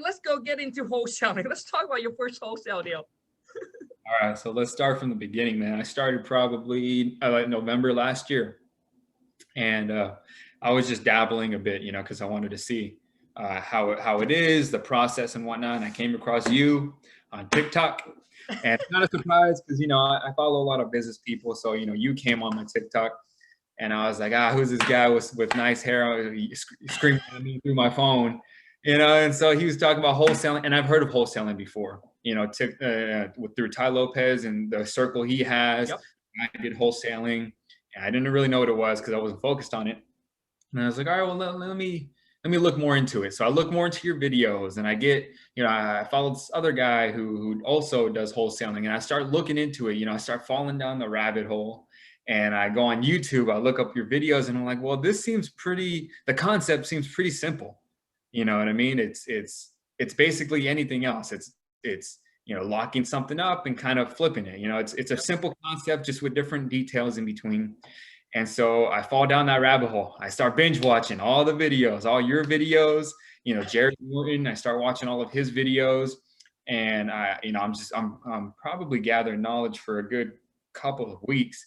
let's go get into wholesaling. Let's talk about your first wholesale deal. All right, so let's start from the beginning, man. I started probably like November last year, and I was just dabbling a bit, because I wanted to see how it is, the process and whatnot. And I came across you on TikTok, and not a surprise because I follow a lot of business people, so you came on my TikTok, and I was like, who's this guy with nice hair screaming at me through my phone, and so he was talking about wholesaling, and I've heard of wholesaling before, through Ty Lopez and the circle he has. Yep. I did wholesaling, and I didn't really know what it was because I wasn't focused on it. And I was like, all right, well, let me look more into it. So I look more into your videos, and I get, I followed this other guy who also does wholesaling, and I start looking into it. I start falling down the rabbit hole, and I go on YouTube, I look up your videos, and I'm like, well, the concept seems pretty simple. You know what I mean? It's basically anything else. It's locking something up and kind of flipping it. It's a simple concept just with different details in between. And so I fall down that rabbit hole. I start binge watching all the videos, all your videos, Jerry Morton. I start watching all of his videos, and I'm probably gathering knowledge for a good couple of weeks.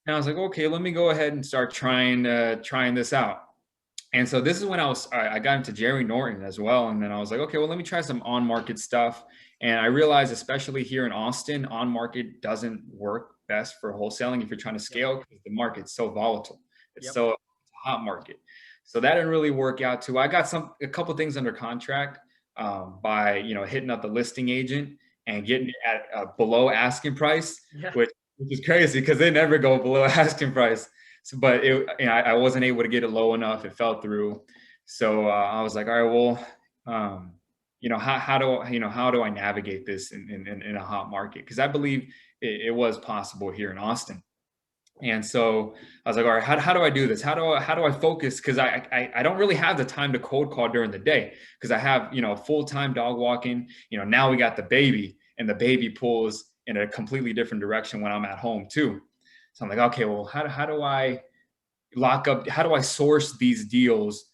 And I was like, okay, let me go ahead and start trying this out. And so this is when I got into Jerry Norton as well. And then I was like, okay, well, let me try some on-market stuff. And I realized, especially here in Austin, on-market doesn't work best for wholesaling if you're trying to scale, because the market's so volatile. It's it's a hot market. So that didn't really work out too. I got a couple things under contract by hitting up the listing agent and getting it at below asking price, which is crazy because they never go below asking price. So, but I wasn't able to get it low enough. It fell through. So I was like, all right, well, how do I navigate this in a hot market? Because I believe it was possible here in Austin. And so I was like, all right, how do I do this? How do I focus? Because I don't really have the time to cold call during the day, because I have full-time dog walking. Now we got the baby, and the baby pulls in a completely different direction when I'm at home too. So I'm like, okay, well, how do I lock up? How do I source these deals,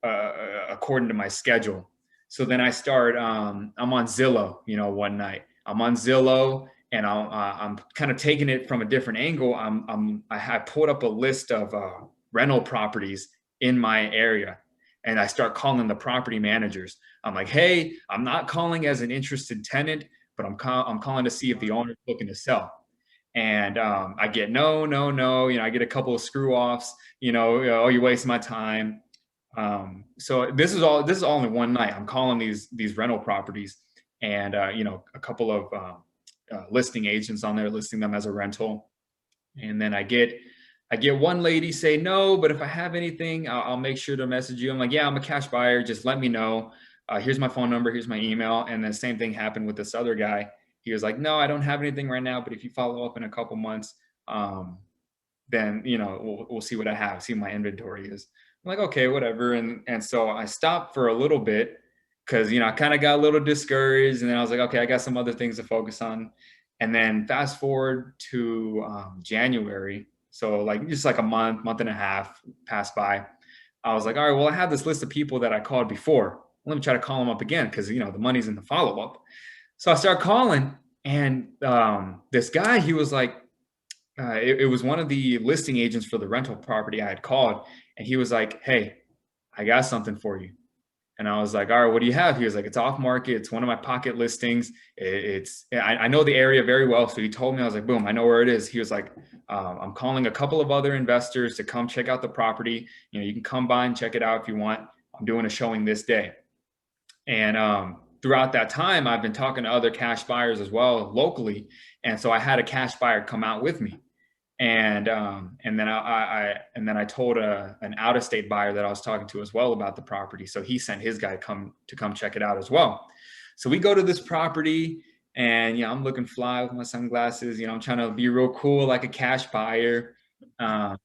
according to my schedule? So then I start, I'm on Zillow, one night I'm on Zillow, and I'm kind of taking it from a different angle. I pulled up a list of rental properties in my area, and I start calling the property managers. I'm like, hey, I'm not calling as an interested tenant, but I'm calling to see if the owner's looking to sell. And I get no, I get a couple of screw offs, oh, you waste my time. So this is all in one night. I'm calling these rental properties, and a couple of listing agents on there listing them as a rental. And then I get one lady say, no, but if I have anything, I'll make sure to message you. I'm like, yeah, I'm a cash buyer. Just let me know. Here's my phone number. Here's my email. And then same thing happened with this other guy. He was like, no, I don't have anything right now, but if you follow up in a couple months, then, we'll see what I have, see what my inventory is. I'm like, okay, whatever. And so I stopped for a little bit because, I kind of got a little discouraged, and then I was like, okay, I got some other things to focus on. And then fast forward to January. So just like a month and a half passed by. I was like, all right, well, I have this list of people that I called before. Let me try to call them up again, because, the money's in the follow-up. So I started calling, and this guy, he was like, it was one of the listing agents for the rental property I had called. And he was like, hey, I got something for you. And I was like, all right, what do you have? He was like, it's off market. It's one of my pocket listings. I know the area very well. So he told me, I was like, boom, I know where it is. He was like, I'm calling a couple of other investors to come check out the property. You can come by and check it out if you want. I'm doing a showing this day. And throughout that time, I've been talking to other cash buyers as well locally. And so I had a cash buyer come out with me. And then I told an out-of-state buyer that I was talking to as well about the property. So he sent his guy to come check it out as well. So we go to this property, and I'm looking fly with my sunglasses. I'm trying to be real cool like a cash buyer. And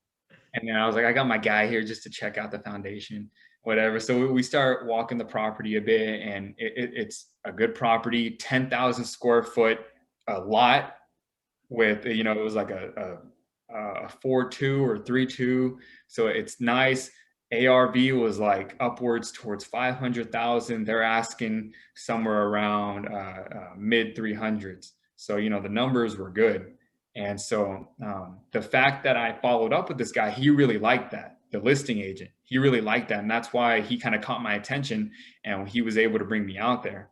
then I was like, I got my guy here just to check out the foundation, whatever. So we start walking the property a bit, and it's a good property, 10,000 square foot, a lot with, it was like a 4.2 or 3.2. So it's nice. ARV was like upwards towards 500,000. They're asking somewhere around mid 300s. So, you know, the numbers were good. And so the fact that I followed up with this guy, he really liked that. The listing agent, he really liked that. And that's why he kind of caught my attention and he was able to bring me out there.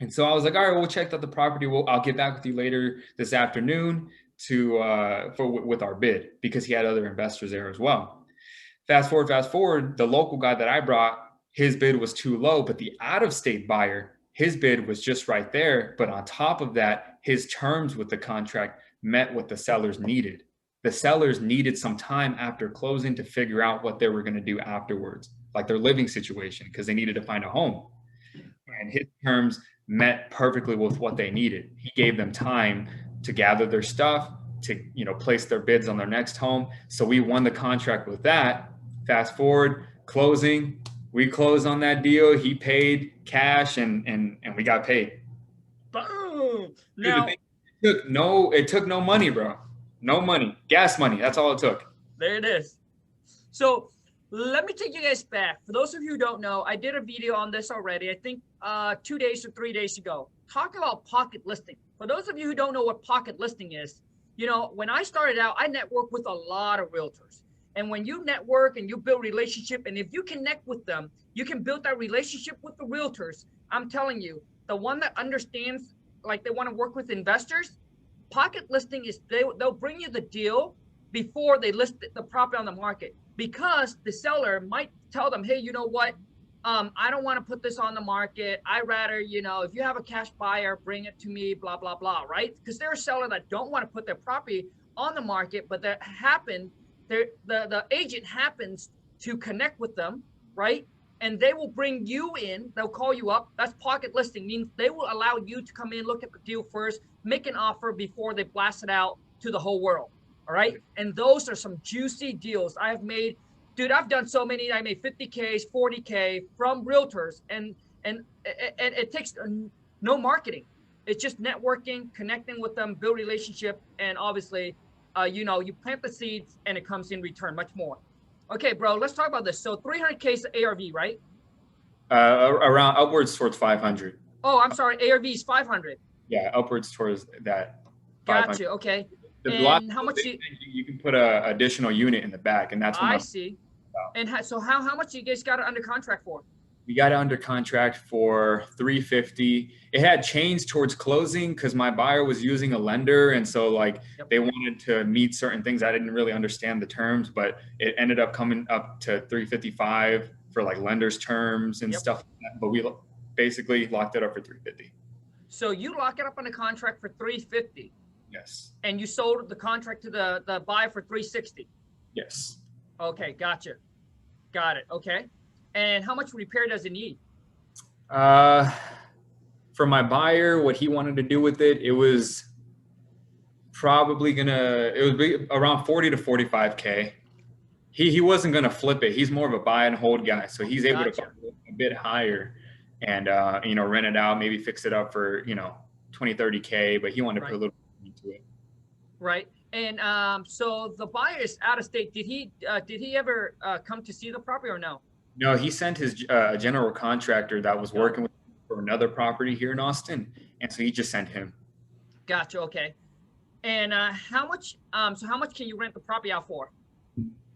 And so I was like, all right, we'll check out the property. I'll get back with you later this afternoon with our bid, because he had other investors there as well. Fast forward, the local guy that I brought, his bid was too low, but the out-of-state buyer, his bid was just right there. But on top of that, his terms with the contract met what the sellers needed. The sellers needed some time after closing to figure out what they were going to do afterwards, like their living situation, because they needed to find a home. And his terms met perfectly with what they needed. He gave them time to gather their stuff, to, you know, place their bids on their next home. So we won the contract with that. Fast forward, closing, we closed on that deal. He paid cash and we got paid. Boom. Now, it took no money, bro. No money, gas money. That's all it took. There it is. So let me take you guys back. For those of you who don't know, I did a video on this already. I think 2 days or 3 days ago, talking about pocket listing. For those of you who don't know what pocket listing is, you know, when I started out, I networked with a lot of realtors. And when you network and you build relationship, and if you connect with them, you can build that relationship with the realtors. I'm telling you, the one that understands, like they want to work with investors, pocket listing is they'll bring you the deal before they list the property on the market, because the seller might tell them, hey, you know what? I don't want to put this on the market. I rather, you know, if you have a cash buyer, bring it to me, blah, blah, blah, right? Because they're a seller that don't want to put their property on the market, but that happened. The agent happens to connect with them, right? And they will bring you in. They'll call you up. That's pocket listing, means they will allow you to come in, look at the deal first, make an offer before they blast it out to the whole world. All right. And those are some juicy deals I've made. Dude, I've done so many. I made 50Ks, 40K from realtors, and it takes no marketing. It's just networking, connecting with them, build relationship, and obviously, you know, you plant the seeds and it comes in return much more. Okay, bro, let's talk about this. So 300K is ARV, right? Around upwards towards 500. Oh, I'm sorry. ARV is 500. Yeah, upwards towards that. Got you. Okay. And how much you can put an additional unit in the back, and that's what I see. And so how much you guys got it under contract for? We got it under contract for $350. It had changed towards closing because my buyer was using a lender, and so like they wanted to meet certain things. I didn't really understand the terms, but it ended up coming up to $355 for like lender's terms and stuff like that. But we basically locked it up for $350. So you lock it up on a contract for $350. Yes. And you sold the contract to the buyer for $360. Yes. Okay, gotcha. Got it. Okay. And how much repair does it need? For my buyer, what he wanted to do with it, it was probably it would be around 40 to 45K. He wasn't gonna flip it. He's more of a buy and hold guy, so he's able to go a bit higher and you know, rent it out, maybe fix it up for, you know, 20, 30K, but he wanted to put a little into it. Right. And so the buyer is out of state. Did he ever come to see the property or no? No, he sent his general contractor that was working with him for another property here in Austin, and so he just sent him. Gotcha. Okay. And how much? So how much can you rent the property out for?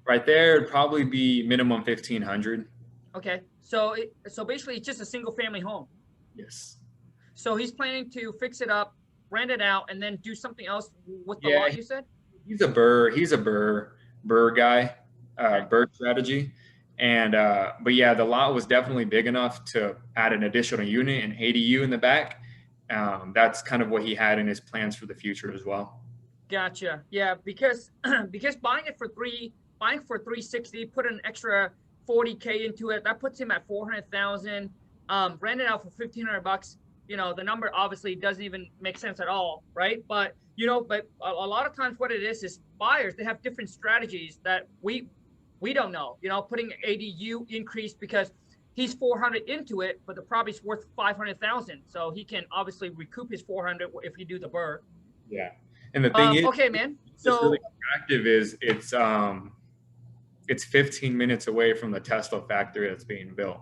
Right there, it'd probably be minimum 1,500. Okay. So basically, it's just a single family home. Yes. So he's planning to fix it up, rent it out, and then do something else with the lot, you said? He's a burr guy, burr strategy. And, but yeah, the lot was definitely big enough to add an additional unit and ADU in the back. That's kind of what he had in his plans for the future as well. Gotcha. Yeah, because buying for 360, put an extra 40K into it, that puts him at 400,000. Rent it out for $1,500. You know, the number obviously doesn't even make sense at all, right? But you know, a lot of times what it is buyers, they have different strategies that we don't know. You know, putting ADU increase because he's 400 into it, but the property's worth 500,000, so he can obviously recoup his 400 if you do the burr. Yeah, and the thing is, okay, man. What's really attractive is it's 15 minutes away from the Tesla factory that's being built.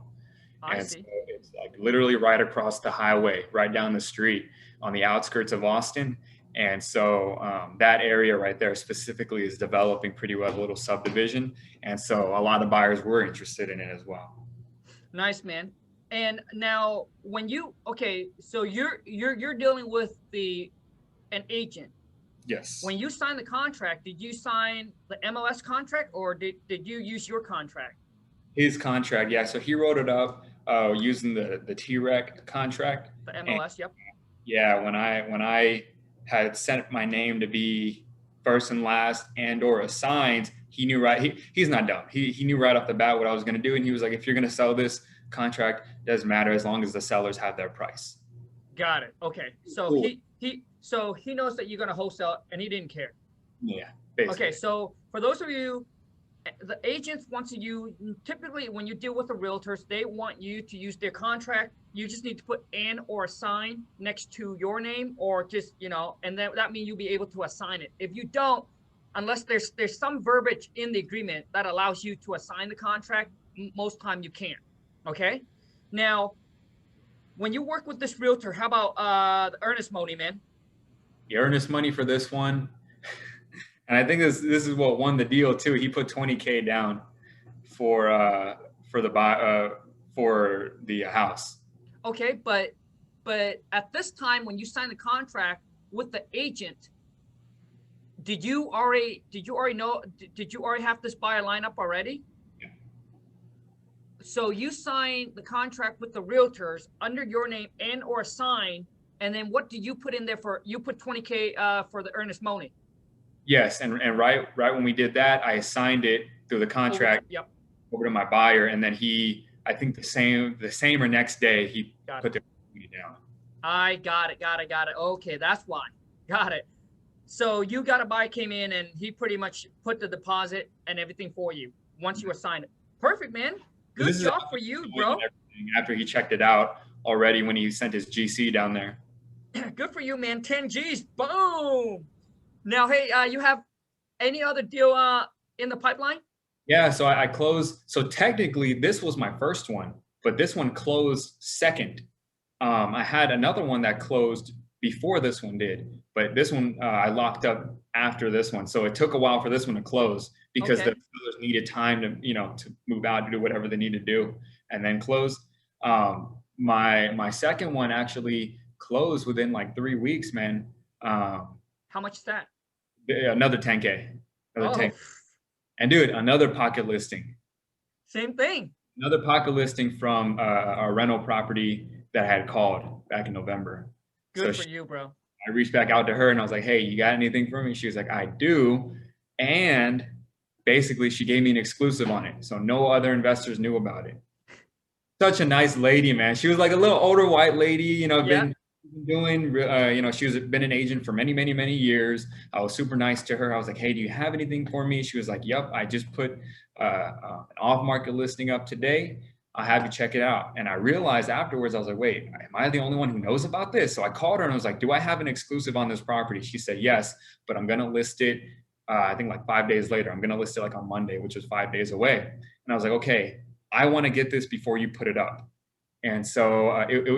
I And so see. it's like literally right across the highway, right down the street on the outskirts of Austin. And so that area right there specifically is developing pretty well, a little subdivision. And so a lot of buyers were interested in it as well. Nice, man. And now when you, okay, so you're dealing with an agent. Yes. When you signed the contract, did you sign the MLS contract or did you use your contract? His contract, yeah. So he wrote it up using the T-Rec contract. The And MLS, yep. yeah, when I had sent my name to be first and last and or assigned, he knew right. He's not dumb. He knew right off the bat what I was going to do, and he was like, if you're going to sell this contract, doesn't matter as long as the sellers have their price. Got it. Okay. So Cool. he knows that you're going to wholesale and he didn't care. Yeah. Basically. Okay. So for those of you, the agents want you, typically when you deal with the realtors, they want you to use their contract. You just need to put "and" or "assign" next to your name, or just, and then that means you'll be able to assign it. If you don't, unless there's some verbiage in the agreement that allows you to assign the contract, most time you can't. Okay. Now, when you work with this realtor, how about the earnest money, man? The earnest money for this one, and I think this is what won the deal too. He put $20K down for the house. Okay, but at this time when you signed the contract with the agent, did you already have this buyer lineup already? Yeah. So you signed the contract with the realtors under your name and or assign, and then what did you put in there for? You put $20K for the earnest money. Yes, and right when we did that, I assigned it through the contract over to my buyer, and then I think the same or next day he put the money down. I got it. Okay, that's why. Got it. So you got a buyer came in and he pretty much put the deposit and everything for you once you assigned it. Perfect, man. Good job for you, bro. After he checked it out already when he sent his GC down there. Good for you, man. 10 G's. Boom. Now, hey, you have any other deal in the pipeline? Yeah, so I closed. So technically, this was my first one, but this one closed second. I had another one that closed before this one did, but this one I locked up after this one. So it took a while for this one to close because the sellers needed time to move out, to do whatever they need to do, and then close. My second one actually closed within like 3 weeks, man. How much is that? Another 10K. Another 10K. And dude, another pocket listing. Same thing. Another pocket listing from a rental property that I had called back in November. Good for you, bro. I reached back out to her and I was like, hey, you got anything for me? She was like, I do. And basically she gave me an exclusive on it. So no other investors knew about it. Such a nice lady, man. She was like a little older white lady, been doing, she's been an agent for many, many, many years. I was super nice to her. I was like, hey, do you have anything for me? She was like, yep, I just put an off-market listing up today. I'll have you check it out. And I realized afterwards, I was like, wait, am I the only one who knows about this? So I called her and I was like, do I have an exclusive on this property? She said, yes, but I'm going to list it, I think like 5 days later. I'm going to list it like on Monday, which is 5 days away. And I was like, okay, I want to get this before you put it up. And so it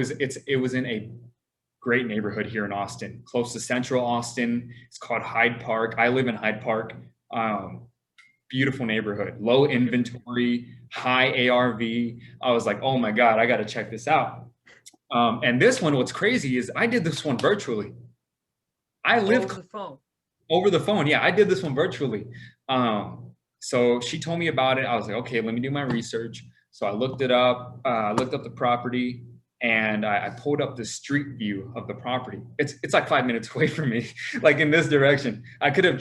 was in a great neighborhood here in Austin, close to Central Austin. It's called Hyde Park. I live in Hyde Park. Beautiful neighborhood, low inventory, high ARV. I was like, oh my God, I got to check this out. And this one, what's crazy is I did this one virtually. I live over the phone. Yeah, I did this one virtually. So she told me about it. I was like, okay, let me do my research. So I looked it up, looked up the property, and I pulled up the street view of the property. It's like 5 minutes away from me, like in this direction. I could have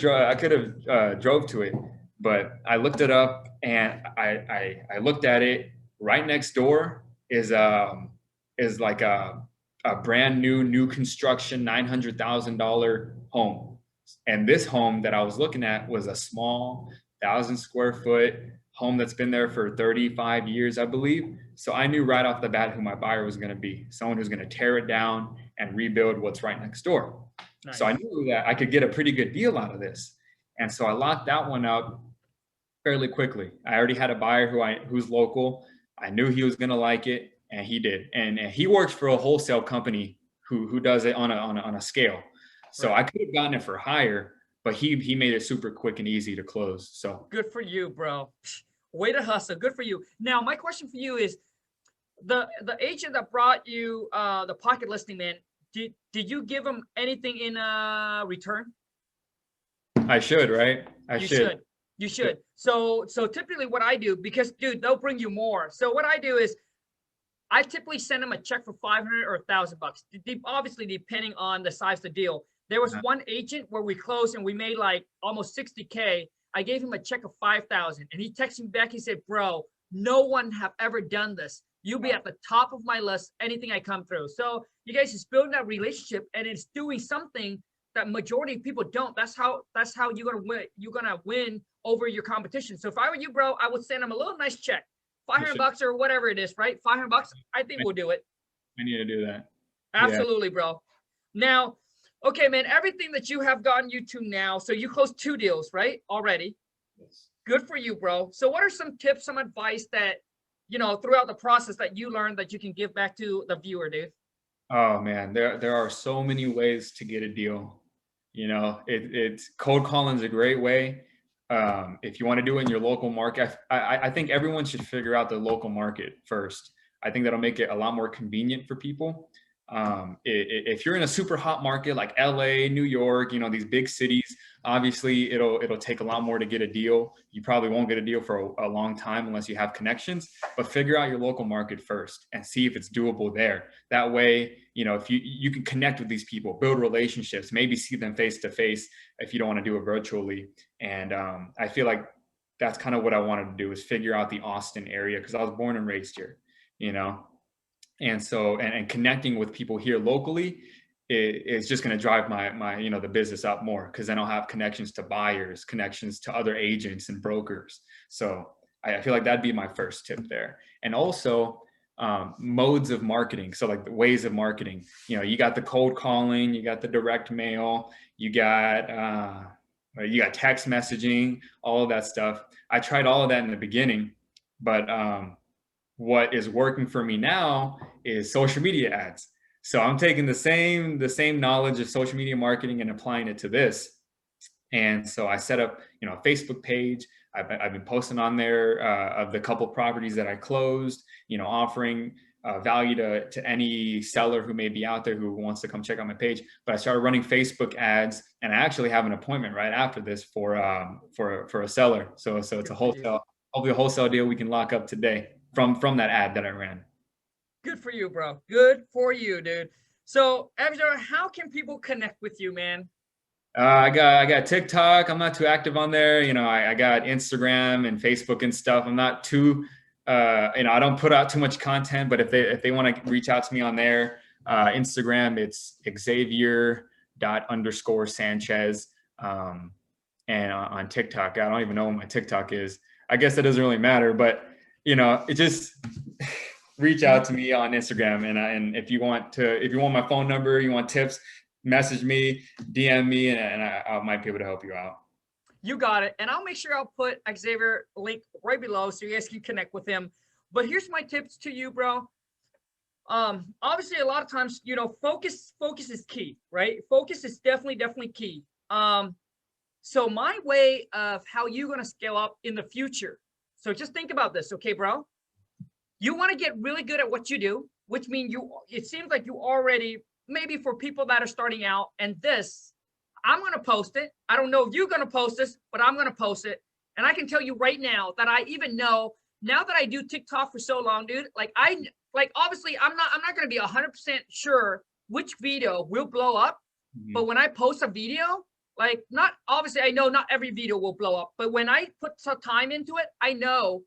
drove to it, but I looked it up and I looked at it. Right next door is like a brand new construction $900,000 home. And this home that I was looking at was a small 1,000 square foot home that's been there for 35 years, I believe. So I knew right off the bat who my buyer was going to be, someone who's going to tear it down and rebuild what's right next door. Nice. So I knew that I could get a pretty good deal out of this. And so I locked that one up. fairly quickly. I already had a buyer who's local. I knew he was gonna like it, and he did. And he works for a wholesale company who does it on a scale. So Right. I could have gotten it for higher, but he made it super quick and easy to close. So Good for you, bro. Way to hustle. Good for you. Now, my question for you is the agent that brought you the pocket listing, man, did you give him anything in return? I should, right? I You should. should. You should. So typically what I do, because dude, they'll bring you more. So what I do is I typically send them a check for 500 or $1,000, obviously depending on the size of the deal. There was one agent where we closed and we made like almost 60K. I gave him a check of 5,000, and he texted me back. He said, "Bro, no one have ever done this. You'll be at the top of my list anything I come through." So you guys is building that relationship, and it's doing something that majority of people don't. That's how you're gonna win. You're gonna win over your competition. So if I were you, bro, I would send him a little nice check. $500 or whatever it is, right? $500. I think we'll do it. I need to do that. Yeah. Absolutely, bro. Now, okay, man, everything that you have gotten you to now, so you closed 2 deals, right? Already. Yes. Good for you, bro. So what are some tips, some advice that, throughout the process that you learned that you can give back to the viewer, dude? Oh man, there are so many ways to get a deal. It's cold calling is a great way. If you want to do it in your local market, I think everyone should figure out the local market first. I think that'll make it a lot more convenient for people. If you're in a super hot market like LA, New York, these big cities, obviously it'll take a lot more to get a deal. You probably won't get a deal for a long time unless you have connections, but figure out your local market first and see if it's doable there. That way, if you can connect with these people, build relationships, maybe see them face to face if you don't want to do it virtually. And I feel like that's kind of what I wanted to do, is figure out the Austin area, because I was born and raised here, and so and connecting with people here locally is just going to drive my the business up more, because then I'll have connections to buyers, connections to other agents and brokers. So I feel like that'd be my first tip there. And also modes of marketing. So like the ways of marketing, you got the cold calling, you got the direct mail, you got text messaging, all of that stuff. I tried all of that in the beginning, but what is working for me now is social media ads. So I'm taking the same knowledge of social media marketing and applying it to this. And so I set up, a Facebook page. I've been posting on there of the couple properties that I closed, offering value to any seller who may be out there who wants to come check out my page. But I started running Facebook ads, and I actually have an appointment right after this for a seller. So it's a wholesale, hopefully a wholesale deal we can lock up today from that ad that I ran. Good for you, bro. Good for you, dude. So, Xavier, how can people connect with you, man? I got TikTok. I'm not too active on there. I got Instagram and Facebook and stuff. I'm not too, I don't put out too much content. But if they want to reach out to me on there, Instagram, it's Xavier._Sanchez. And on TikTok, I don't even know what my TikTok is. I guess that doesn't really matter, but it just reach out to me on Instagram. And if you want my phone number, you want tips, message me, DM me, and I might be able to help you out. You got it. And I'll make sure I'll put Xavier link right below so you guys can connect with him. But here's my tips to you, bro. Obviously a lot of times, focus is key, right? Focus is definitely key. So my way of how you're going to scale up in the future. So just think about this, okay, bro? You want to get really good at what you do, which means it seems like you already, maybe for people that are starting out, and this, I'm going to post it. I don't know if you're going to post this, but I'm going to post it. And I can tell you right now that I even know, now that I do TikTok for so long, dude, obviously I'm not going to be 100% sure which video will blow up. Mm-hmm. But when I post a video, obviously I know not every video will blow up, but when I put some time into it, I know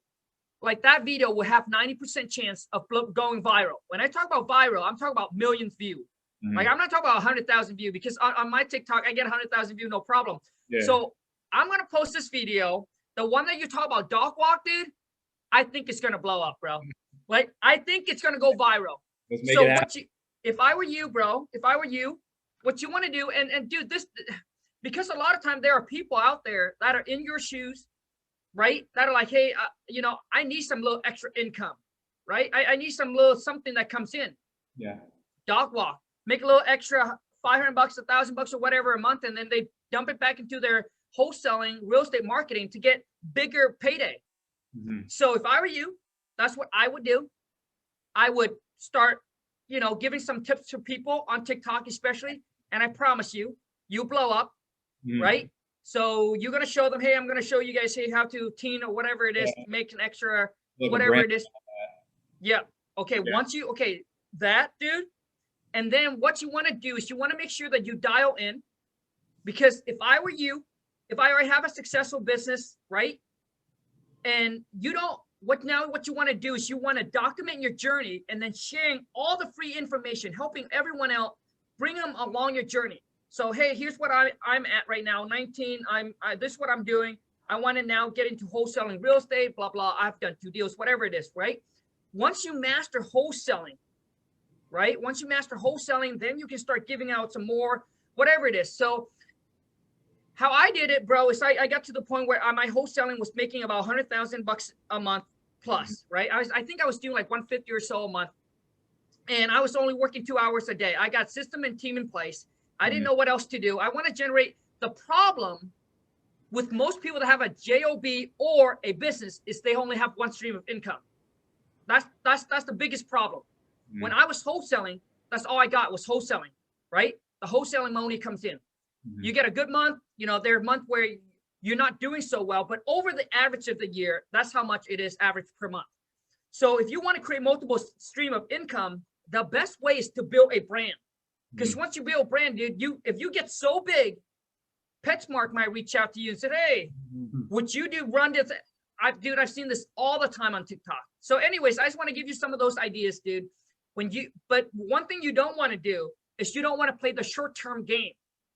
that video will have 90% chance of going viral. When I talk about viral, I'm talking about millions views. Mm-hmm. I'm not talking about 100,000 views, because on my TikTok, I get 100,000 views, no problem. Yeah. So I'm going to post this video. The one that you talk about, dog walk, dude, I think it's going to blow up, bro. I think it's going to go viral. So if I were you, bro, what you want to do, and dude, this, because a lot of times there are people out there that are in your shoes, right? That are like, hey, you know, I need some little extra income, right? I need some little something that comes in. Yeah. Dog walk, make a little extra $500, $1,000 or whatever a month, and then they dump it back into their wholesaling real estate marketing to get bigger payday. So if I were you, that's what I would do. I would start, you know, giving some tips to people on TikTok, especially. And I promise you, you blow up, right? So you're going to show them, hey, I'm going to show you guys, hey, how to teen or whatever it is, make an extra, whatever it is. Yeah. Okay. Once you, that dude. And then what you want to do is you want to make sure that you dial in, because if I were you, if I already have a successful business, right? And you don't, what you want to do is you want to document your journey and then sharing all the free information, helping everyone else, bring them along your journey. So, hey, here's what I'm at right now, 19, this is what I'm doing. I want to now get into wholesaling real estate, blah, blah. I've done 2 deals, whatever it is, right? Once you master wholesaling, right? Once you master wholesaling, then you can start giving out some more, whatever it is. So how I did it, bro, is I got to the point where my wholesaling was making about $100,000 a month plus, right? I think I was doing like 150 or so a month. And I was only working 2 hours a day. I got system and team in place. I didn't know what else to do. I want to generate. The problem with most people that have a job or a business is they only have one stream of income. That's the biggest problem. When I was wholesaling, that's all I got was wholesaling, right? The wholesaling money comes in. You get a good month, you know, there's a month where you're not doing so well, but over the average of the year, that's how much it is average per month. So if you want to create multiple stream of income, the best way is to build a brand. Because once you build a brand, dude, if you get so big, PetSmart might reach out to you and say, hey, would you run this? Dude, I've seen this all the time on TikTok. So anyways, I just want to give you some of those ideas, dude. But one thing you don't want to do is you don't want to play the short-term game.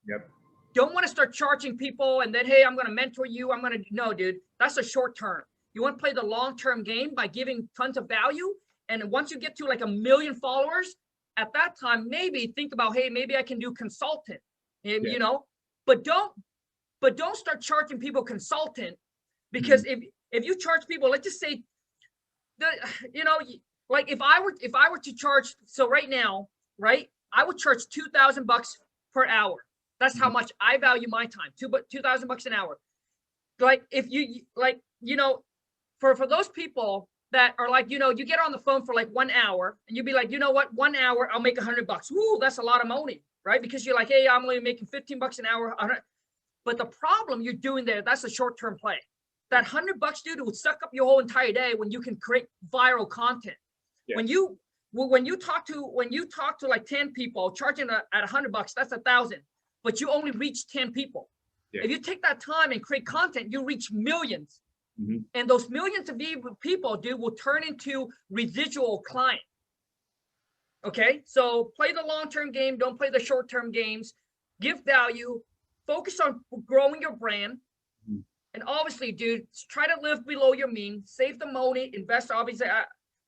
Yep. Don't want to start charging people and then, hey, I'm going to mentor you. No, dude, that's a short term. You want to play the long-term game by giving tons of value. And once you get to like 1 million followers, at that time, maybe think about, hey, maybe I can do consultant, you know, but don't start charging people consultant, because if you charge people, let's just say, you know, like if I were to charge, so right now, right, I would charge $2,000 per hour. That's how much I value my time. $2,000 an hour. Like if you like, you know, for those people that are like, you know, you get on the phone for like 1 hour and you'd be like, you know what, 1 hour, I'll make $100. Woo, that's a lot of money, right? Because you're like, hey, I'm only making $15 an hour. But the problem you're doing there, that's a short-term play. That $100, dude, would suck up your whole entire day when you can create viral content. Yeah. When you talk to like 10 people, charging at $100, that's 1,000. But you only reach 10 people. Yeah. If you take that time and create content, you reach millions. And those millions of people, dude, will turn into residual client. Okay, so play the long-term game. Don't play the short-term games. Give value. Focus on growing your brand. And obviously, dude, try to live below your means. Save the money. Invest, obviously.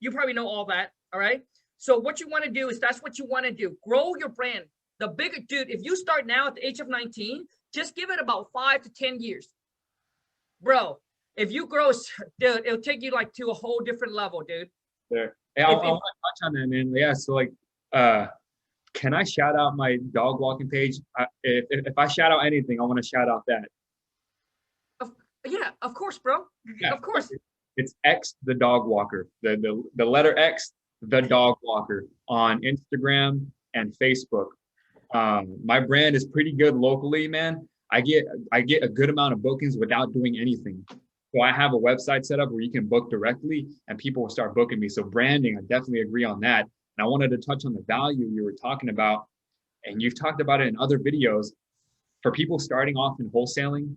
You probably know all that, all right? So what you want to do is that's what you want to do. Grow your brand. The bigger, dude, if you start now at the age of 19, just give it about 5 to 10 years. Bro, if you grow, dude, it'll take you like to a whole different level, dude. Sure. Hey, I want to touch on that, man. Yeah, so like, can I shout out my dog walking page? If I shout out anything, I want to shout out that. Yeah, of course, bro. Yeah, of course. It's X the dog walker. The letter X the dog walker on Instagram and Facebook. My brand is pretty good locally, man. I get a good amount of bookings without doing anything. So I have a website set up where you can book directly and people will start booking me. So branding, I definitely agree on that. And I wanted to touch on the value you were talking about, and you've talked about it in other videos. For people starting off in wholesaling,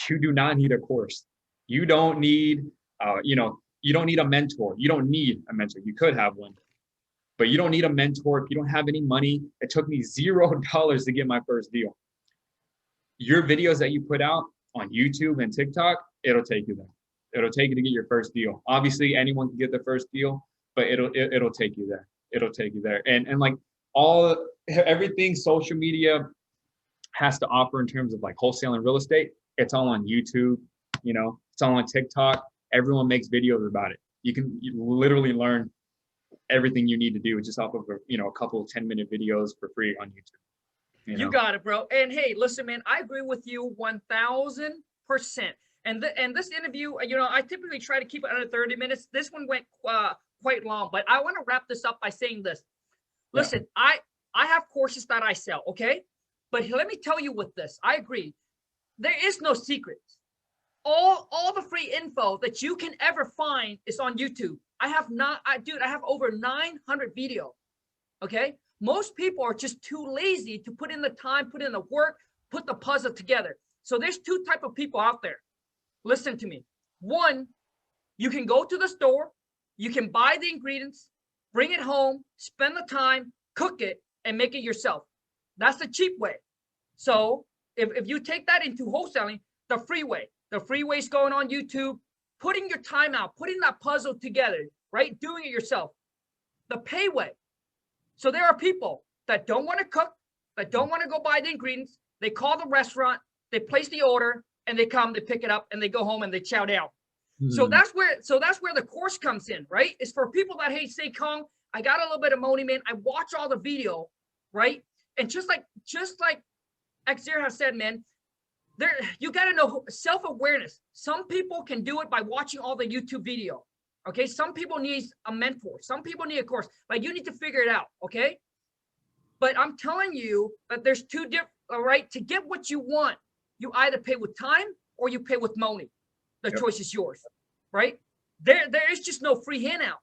you do not need a course. You don't need, you don't need a mentor. You don't need a mentor. You could have one, but you don't need a mentor if you don't have any money. It took me $0 to get my first deal. Your videos that you put out on YouTube and TikTok, it'll take you there. It'll take you to get your first deal. Obviously, anyone can get their first deal, but it'll take you there. It'll take you there. And like everything social media has to offer in terms of like wholesaling real estate, it's all on YouTube, you know, It's all on TikTok. Everyone makes videos about it. You literally learn everything you need to do just off of a couple of 10-minute videos for free on YouTube. You got it, bro. And hey, listen, man, I agree with you 1000%. And this interview, I typically try to keep it under 30 minutes. This one went quite long, but I want to wrap this up by saying this. Listen, I have courses that I sell, okay? But let me tell you with this, I agree. There is no secrets. All the free info that you can ever find is on YouTube. I have over 900 videos, okay? Most people are just too lazy to put in the time, put in the work, put the puzzle together. So there's two types of people out there. Listen to me. One, you can go to the store, you can buy the ingredients, bring it home, spend the time, cook it, and make it yourself. That's the cheap way. So if you take that into wholesaling, the free way is going on YouTube, putting your time out, putting that puzzle together, right? Doing it yourself. The pay way. So there are people that don't want to cook, that don't want to go buy the ingredients. They call the restaurant, they place the order, and they come, they pick it up, and they go home and they chow down. So that's where the course comes in, right? It's for people that, hey, say, Kong, I got a little bit of money, man. I watch all the video, right? And just like Xavier has said, man, you got to know self-awareness. Some people can do it by watching all the YouTube video. Okay, some people need a mentor. Some people need a course. Like, you need to figure it out. Okay, but I'm telling you that there's two different. All right, to get what you want, you either pay with time or you pay with money. The choice is yours, right? There is just no free handout.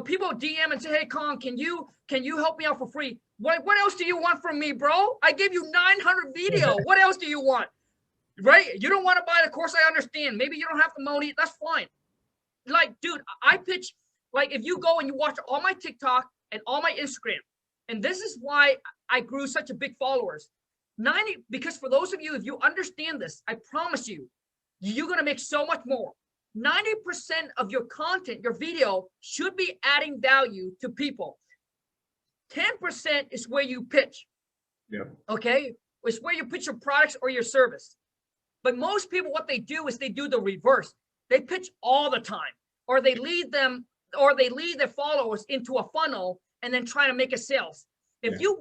People DM and say, "Hey, Kong, can you help me out for free?" What else do you want from me, bro? I gave you 900 video. What else do you want? Right? You don't want to buy the course. I understand. Maybe you don't have the money. That's fine. Like, dude, I pitch, like, if you go and you watch all my TikTok and all my Instagram, and this is why I grew such a big followers. Because for those of you, if you understand this, I promise you, you're going to make so much more. 90% of your content, your video, should be adding value to people. 10% is where you pitch. Yeah. Okay? It's where you pitch your products or your service. But most people, what they do is they do the reverse. They pitch all the time, or they lead their followers into a funnel and then try to make a sales. If you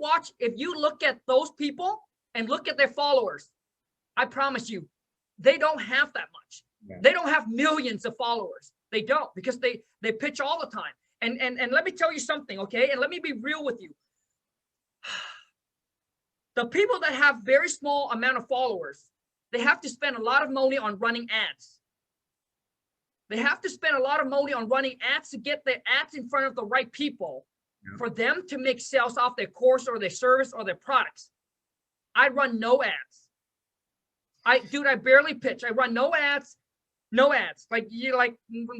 look at those people and look at their followers, I promise you, they don't have that much. Yeah. They don't have millions of followers. They don't, because they pitch all the time. And let me tell you something, okay? And let me be real with you. The people that have very small amount of followers, they have to spend a lot of money on running ads. They have to spend a lot of money on running ads to get their ads in front of the right people for them to make sales off their course or their service or their products. I run no ads. I barely pitch. I run no ads. Like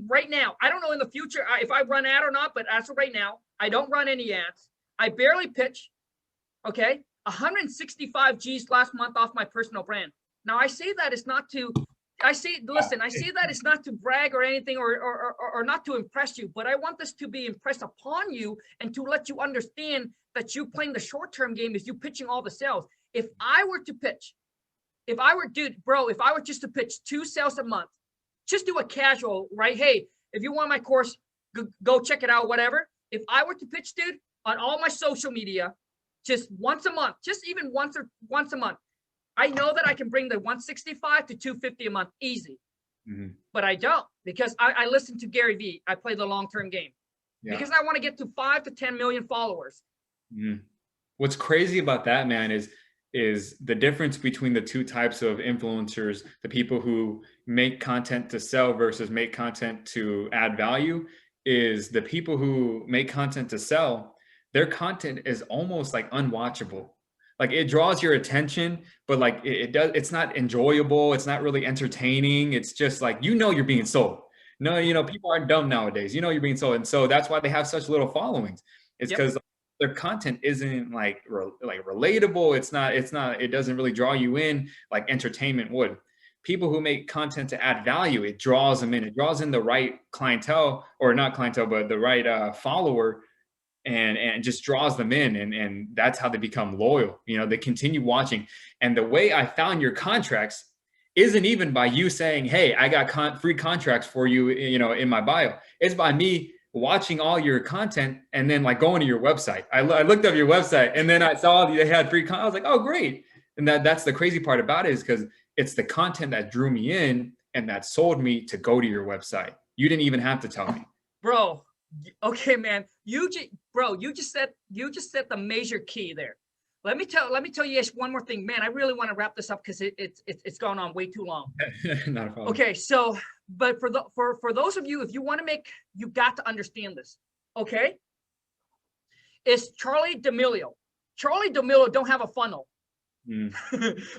right now, I don't know in the future if I run ad or not, but as of right now, I don't run any ads. I barely pitch. Okay. 165 G's last month off my personal brand. Now I say that it's not to, I say that it's not to brag or anything or not to impress you, but I want this to be impressed upon you and to let you understand that you playing the short-term game is you pitching all the sales. If I were to pitch, if I were just to pitch 2 sales a month, just do a casual, right? Hey, if you want my course, go check it out, whatever. If I were to pitch, dude, on all my social media, just once a month, just even once a month, I know that I can bring the 165 to 250 a month easy, but I don't, because I listen to Gary Vee. I play the long-term game because I want to get to 5 to 10 million followers. What's crazy about that, man, is the difference between the two types of influencers, the people who make content to sell versus make content to add value, is the people who make content to sell, their content is almost like unwatchable. Like, it draws your attention, but like it's not enjoyable. It's not really entertaining. It's just like, you're being sold. No, people aren't dumb nowadays. You're being sold. And so that's why they have such little followings. It's because their content isn't like relatable. It doesn't really draw you in like entertainment would. People who make content to add value, it draws them in. It draws in the right clientele, or not clientele, but the right follower, and just draws them in. And that's how they become loyal. They continue watching. And the way I found your contracts isn't even by you saying, hey, I got free contracts for you, you know, in my bio. It's by me watching all your content and then like going to your website. I looked up your website and then I saw they had free content. I was like, oh, great. And that's the crazy part about it, is because it's the content that drew me in and that sold me to go to your website. You didn't even have to tell me. Bro, okay, man. You just said the major key there. Let me tell you guys one more thing, man. I really want to wrap this up because it's gone on way too long. Not a problem. Okay, so but for those of you, if you want to make, you got to understand this. Okay, it's Charlie D'Amelio. Charlie D'Amelio don't have a funnel,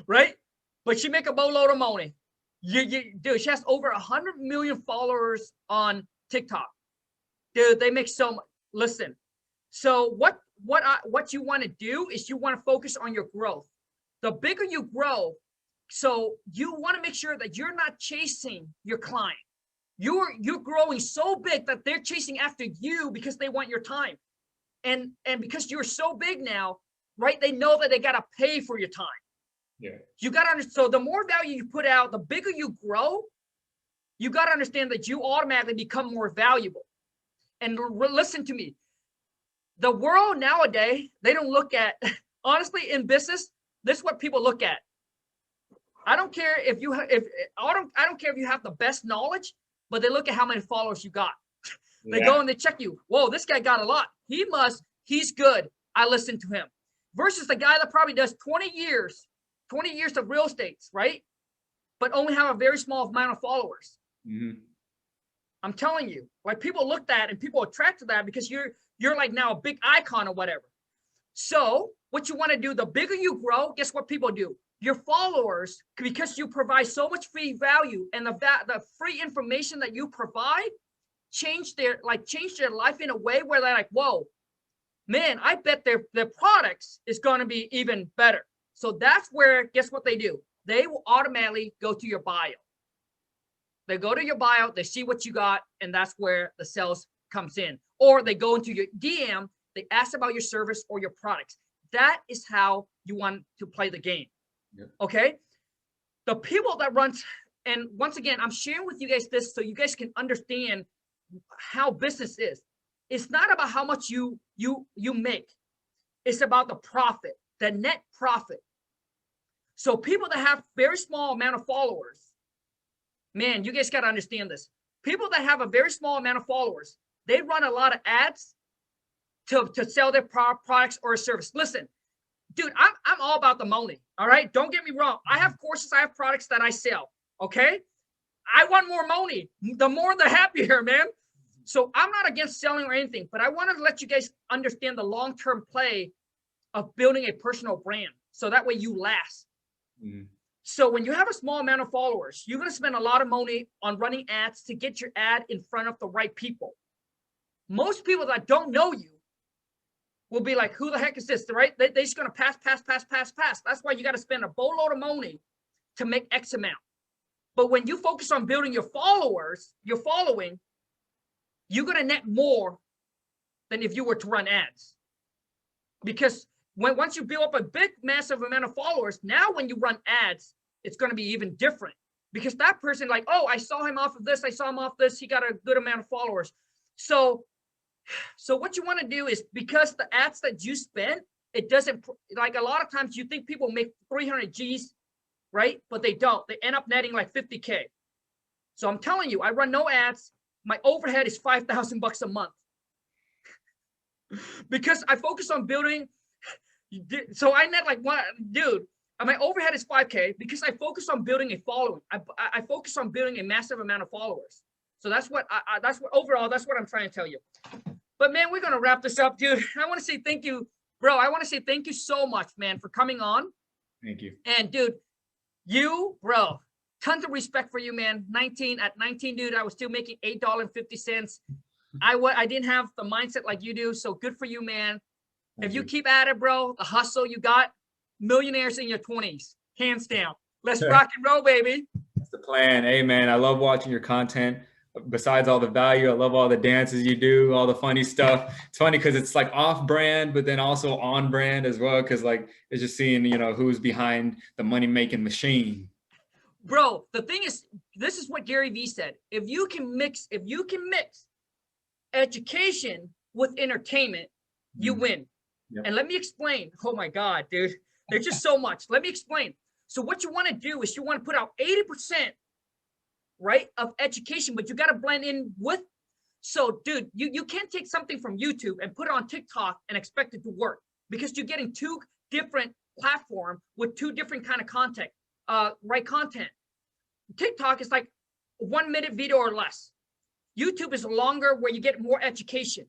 right? But she make a boatload of money. Dude, she has over 100 million followers on TikTok. Dude, they make so much. Listen, so what you want to do is you want to focus on your growth. The bigger you grow, so you want to make sure that you're not chasing your client. You're growing so big that they're chasing after you because they want your time. And because you're so big now, right? They know that they got to pay for your time. Yeah. You got to understand. So the more value you put out, the bigger you grow, you got to understand that you automatically become more valuable. And listen to me. The world nowadays, they don't look at, honestly, in business, this is what people look at. I don't care if you I don't care if you have the best knowledge, but they look at how many followers you got. They go and they check you. Whoa, this guy got a lot. He's good. I listen to him. Versus the guy that probably does 20 years of real estate, right? But only have a very small amount of followers. Mm-hmm. I'm telling you, like, people look at and people attract to that because you're like now a big icon or whatever. So what you want to do, the bigger you grow, guess what people do? Your followers, because you provide so much free value, and the free information that you provide change their life in a way where they're like, whoa, man, I bet their products is going to be even better. So that's where, guess what they do? They will automatically go to your bio. They go to your bio, they see what you got, and that's where the sales comes in. Or they go into your DM, they ask about your service or your products. That is how you want to play the game. Yep. Okay? The people that run, and once again, I'm sharing with you guys this so you guys can understand how business is. It's not about how much you make. It's about the profit, the net profit. So people that have very small amount of followers, man, you guys got to understand this. People that have a very small amount of followers, they run a lot of ads to sell their products or a service. Listen, dude, I'm all about the money. All right. Don't get me wrong. I have courses, I have products that I sell. Okay. I want more money. The more, the happier, man. So I'm not against selling or anything, but I wanted to let you guys understand the long-term play of building a personal brand. So that way you last. Mm-hmm. So when you have a small amount of followers, you're going to spend a lot of money on running ads to get your ad in front of the right people. Most people that don't know you will be like, who the heck is this, right? They're just going to pass. That's why you got to spend a boatload of money to make X amount. But when you focus on building your followers, your following, you're going to net more than if you were to run ads. Because once you build up a big, massive amount of followers, now when you run ads, it's going to be even different. Because that person, like, oh, I saw him off of this, I saw him off this, he got a good amount of followers. So what you want to do is, because the ads that you spend, it doesn't, like, a lot of times you think people make 300 G's, right? But they don't. They end up netting like 50K. So I'm telling you, I run no ads. My overhead is $5,000 a month because I focus on building. So I net like one, dude, my overhead is 5K because I focus on building a following. I focus on building a massive amount of followers. So that's what overall, that's what I'm trying to tell you. But man, we're going to wrap this up, dude. I want to say thank you, bro. I want to say thank you so much, man, for coming on. Thank you. And dude, bro, tons of respect for you, man. 19, dude, I was still making $8.50. I didn't have the mindset like you do. So good for you, man. If you keep at it, bro, the hustle you got, millionaires in your 20s, hands down. Let's rock and roll, baby. That's the plan. Hey, man, I love watching your content. Besides all the value, I love all the dances you do, all the funny stuff. It's funny because it's like off brand, but then also on brand as well. Because like it's just seeing, who's behind the money making machine. bro, the thing is, this is what Gary Vee said. If you can mix education with entertainment, you win. Yep. And let me explain. Oh my God, dude. There's just so much. Let me explain. So what you want to do is you want to put out 80%, right, of education, but you got to blend in with. So, dude, you can't take something from YouTube and put it on TikTok and expect it to work, because you're getting two different platforms with two different kind of content, right content. TikTok is like 1 minute video or less. YouTube is longer, where you get more education.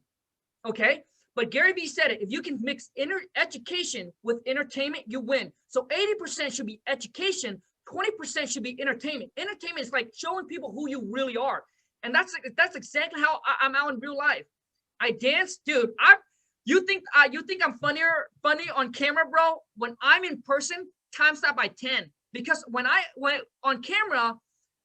Okay. But Gary Vee said it, if you can mix education with entertainment, you win. So 80% should be education, 20% should be entertainment. Entertainment is like showing people who you really are. And that's exactly how I'm out in real life. I dance, dude. You think I'm funny on camera, bro? When I'm in person, times that by 10. Because when on camera,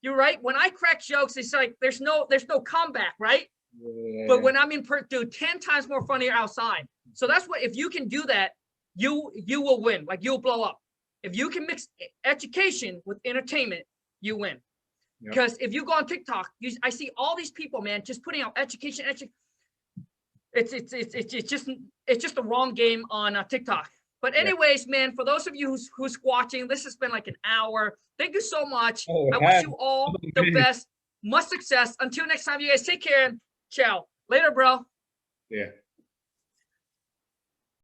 you're right. When I crack jokes, it's like there's no comeback, right? Yeah. But when I'm in person, dude, 10 times more funnier outside. So that's what, if you can do that, you will win. Like, you'll blow up. If you can mix education with entertainment, you win. Yep. Because if you go on TikTok, I see all these people, man, just putting out education. It's just the wrong game on TikTok. But anyways, man, for those of you who's watching, this has been like an hour. Thank you so much. I wish you all the best. Much success. Until next time, you guys take care. Ciao. Later, bro. Yeah.